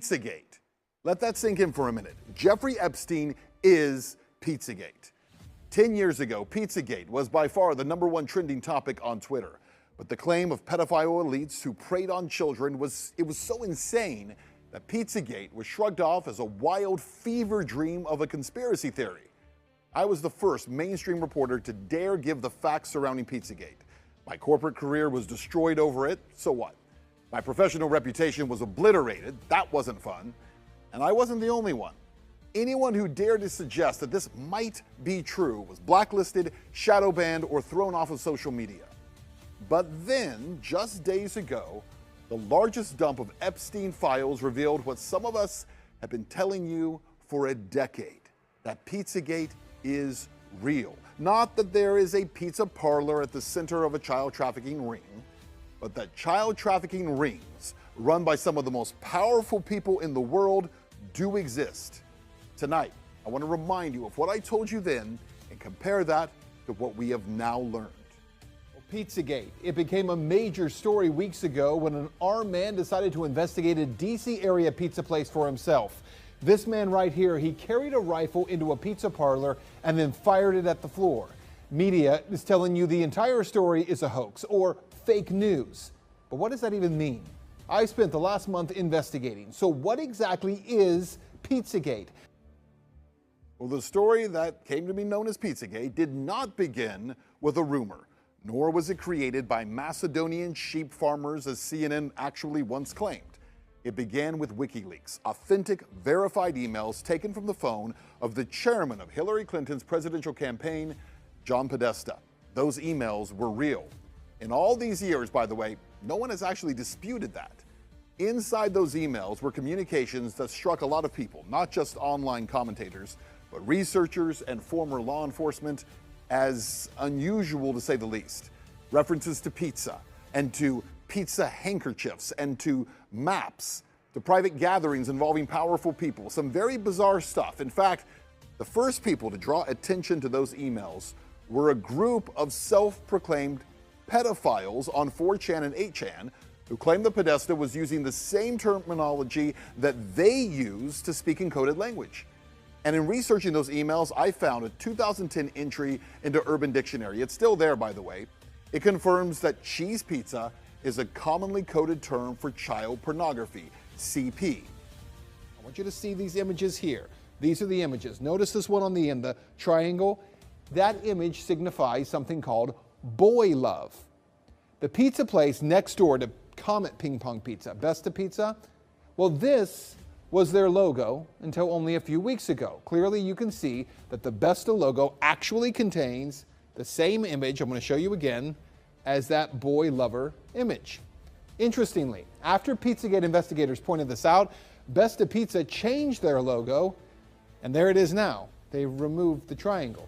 Pizzagate. Let that sink in for a minute. Jeffrey Epstein is Pizzagate. 10 years ago, Pizzagate was by far the #1 trending topic on Twitter. But the claim of pedophile elites who preyed on children was so insane that Pizzagate was shrugged off as a wild fever dream of a conspiracy theory. I was the first mainstream reporter to dare give the facts surrounding Pizzagate. My corporate career was destroyed over it, so what? My professional reputation was obliterated, that wasn't fun. And I wasn't the only one. Anyone who dared to suggest that this might be true was blacklisted, shadow banned, or thrown off of social media. But then, just days ago, the largest dump of Epstein files revealed what some of us have been telling you for a decade, that Pizzagate is real. Not that there is a pizza parlor at the center of a child trafficking ring, but that child trafficking rings run by some of the most powerful people in the world do exist. Tonight, I want to remind you of what I told you then and compare that to what we have now learned. Pizzagate. It became a major story weeks ago when an armed man decided to investigate a D.C. area pizza place for himself. This man right here, he carried a rifle into a pizza parlor and then fired it at the floor. Media is telling you the entire story is a hoax or fake news. But what does that even mean? I spent the last month investigating. So what exactly is Pizzagate? Well, the story that came to be known as Pizzagate did not begin with a rumor, nor was it created by Macedonian sheep farmers, as CNN actually once claimed. It began with WikiLeaks, authentic, verified emails taken from the phone of the chairman of Hillary Clinton's presidential campaign, John Podesta. Those emails were real. In all these years, by the way, no one has actually disputed that. Inside those emails were communications that struck a lot of people, not just online commentators, but researchers and former law enforcement, as unusual to say the least. References to pizza and to pizza handkerchiefs and to maps, to private gatherings involving powerful people, some very bizarre stuff. In fact, the first people to draw attention to those emails were a group of self-proclaimed pedophiles on 4chan and 8chan who claimed that Podesta was using the same terminology that they use to speak in coded language. And in researching those emails, I found a 2010 entry into Urban Dictionary. It's still there, by the way. It confirms that cheese pizza is a commonly coded term for child pornography, CP. I want you to see these images here. These are the images. Notice this one on the end, the triangle. That image signifies something called boy love. The pizza place next door to Comet Ping Pong Pizza, Besta Pizza, well, this was their logo until only a few weeks ago. Clearly, you can see that the Besta logo actually contains the same image, I'm going to show you again, as that boy lover image. Interestingly, after Pizzagate investigators pointed this out, Besta Pizza changed their logo, and there it is now. They removed the triangle.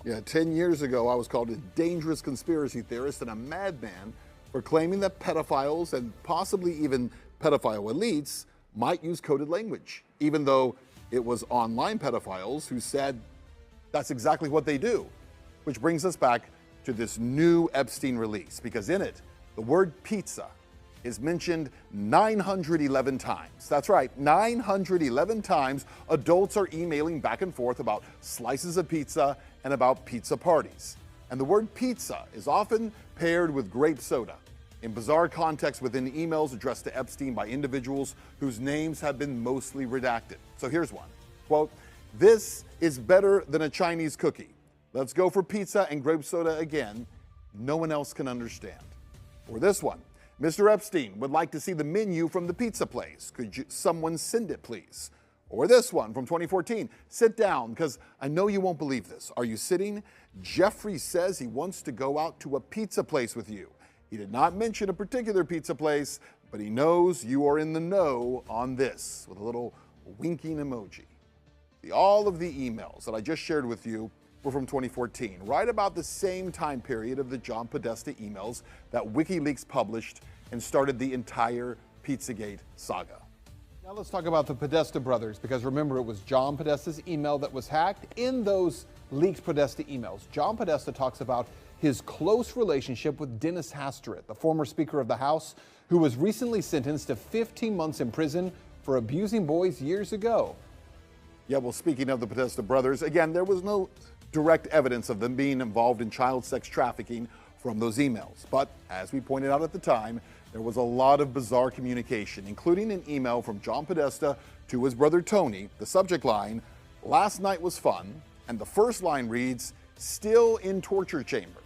Yeah, 10 years ago, I was called a dangerous conspiracy theorist and a madman for claiming that pedophiles and possibly even pedophile elites might use coded language, even though it was online pedophiles who said that's exactly what they do. Which brings us back to this new Epstein release, because in it, the word pizza is mentioned 911 times. That's right, 911 times adults are emailing back and forth about slices of pizza and about pizza parties. And the word pizza is often paired with grape soda in bizarre contexts within emails addressed to Epstein by individuals whose names have been mostly redacted. So here's one. Quote, "This is better than a Chinese cookie. Let's go for pizza and grape soda again. No one else can understand." Or this one. "Mr. Epstein would like to see the menu from the pizza place. Could someone send it, please?" Or this one from 2014. "Sit down, because I know you won't believe this. Are you sitting? Jeffrey says he wants to go out to a pizza place with you. He did not mention a particular pizza place, but he knows you are in the know on this," with a little winking emoji. All of the emails that I just shared with you were from 2014, right about the same time period of the John Podesta emails that WikiLeaks published and started the entire Pizzagate saga. Now let's talk about the Podesta brothers, because remember, it was John Podesta's email that was hacked. In those leaked Podesta emails, John Podesta talks about his close relationship with Dennis Hastert, the former Speaker of the House, who was recently sentenced to 15 months in prison for abusing boys years ago. Yeah, well, speaking of the Podesta brothers, again, there was no direct evidence of them being involved in child sex trafficking from those emails. But as we pointed out at the time, there was a lot of bizarre communication, including an email from John Podesta to his brother Tony. The subject line, "Last night was fun," and the first line reads, "Still in torture chamber."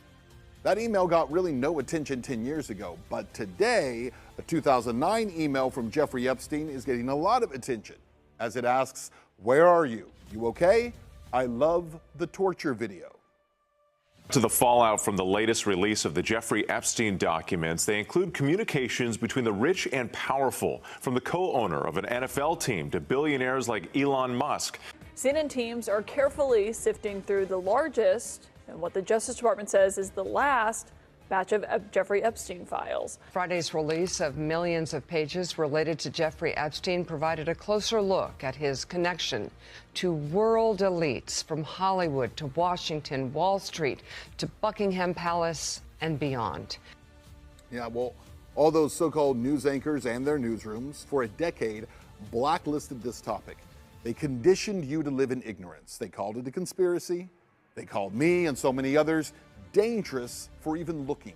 That email got really no attention 10 years ago, but today, a 2009 email from Jeffrey Epstein is getting a lot of attention as it asks, "Where are you? You okay? I love the torture video." To the fallout from the latest release of the Jeffrey Epstein documents, they include communications between the rich and powerful, from the co-owner of an NFL team to billionaires like Elon Musk. CNN teams are carefully sifting through the largest and what the Justice Department says is the last batch of Jeffrey Epstein files. Friday's release of millions of pages related to Jeffrey Epstein provided a closer look at his connection to world elites from Hollywood to Washington, Wall Street to Buckingham Palace and beyond. Yeah, well, all those so-called news anchors and their newsrooms for a decade blacklisted this topic. They conditioned you to live in ignorance. They called it a conspiracy. They called me and so many others dangerous for even looking.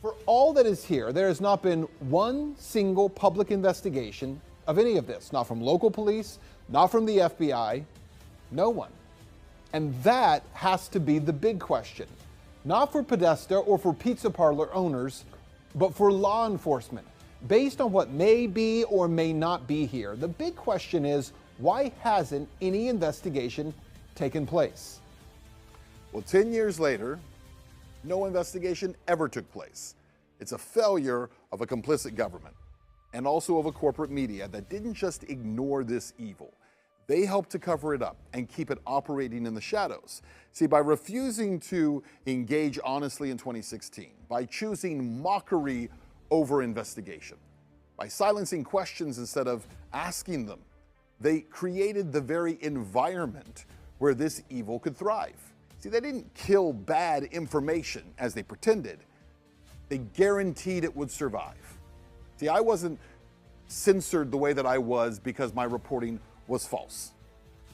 For all that is here, there has not been one single public investigation of any of this, not from local police, not from the FBI, no one. And that has to be the big question, not for Podesta or for pizza parlor owners, but for law enforcement. Based on what may be or may not be here, the big question is, why hasn't any investigation taken place? Well, 10 years later, no investigation ever took place. It's a failure of a complicit government and also of a corporate media that didn't just ignore this evil. They helped to cover it up and keep it operating in the shadows. See, by refusing to engage honestly in 2016, by choosing mockery over investigation, by silencing questions instead of asking them, they created the very environment where this evil could thrive. See, they didn't kill bad information as they pretended. They guaranteed it would survive. See, I wasn't censored the way that I was because my reporting was false.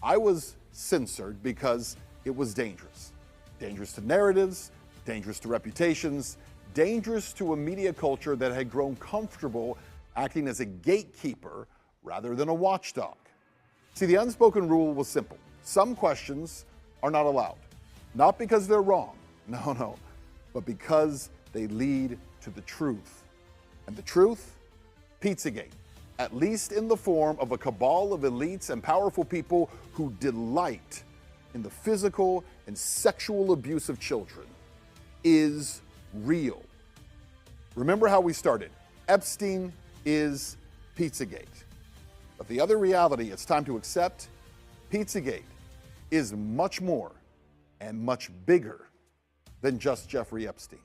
I was censored because it was dangerous. Dangerous to narratives, dangerous to reputations, dangerous to a media culture that had grown comfortable acting as a gatekeeper rather than a watchdog. See, the unspoken rule was simple. Some questions are not allowed. Not because they're wrong, no, but because they lead to the truth. And the truth? Pizzagate, at least in the form of a cabal of elites and powerful people who delight in the physical and sexual abuse of children, is real. Remember how we started. Epstein is Pizzagate. But the other reality it's time to accept, Pizzagate is much more and much bigger than just Jeffrey Epstein.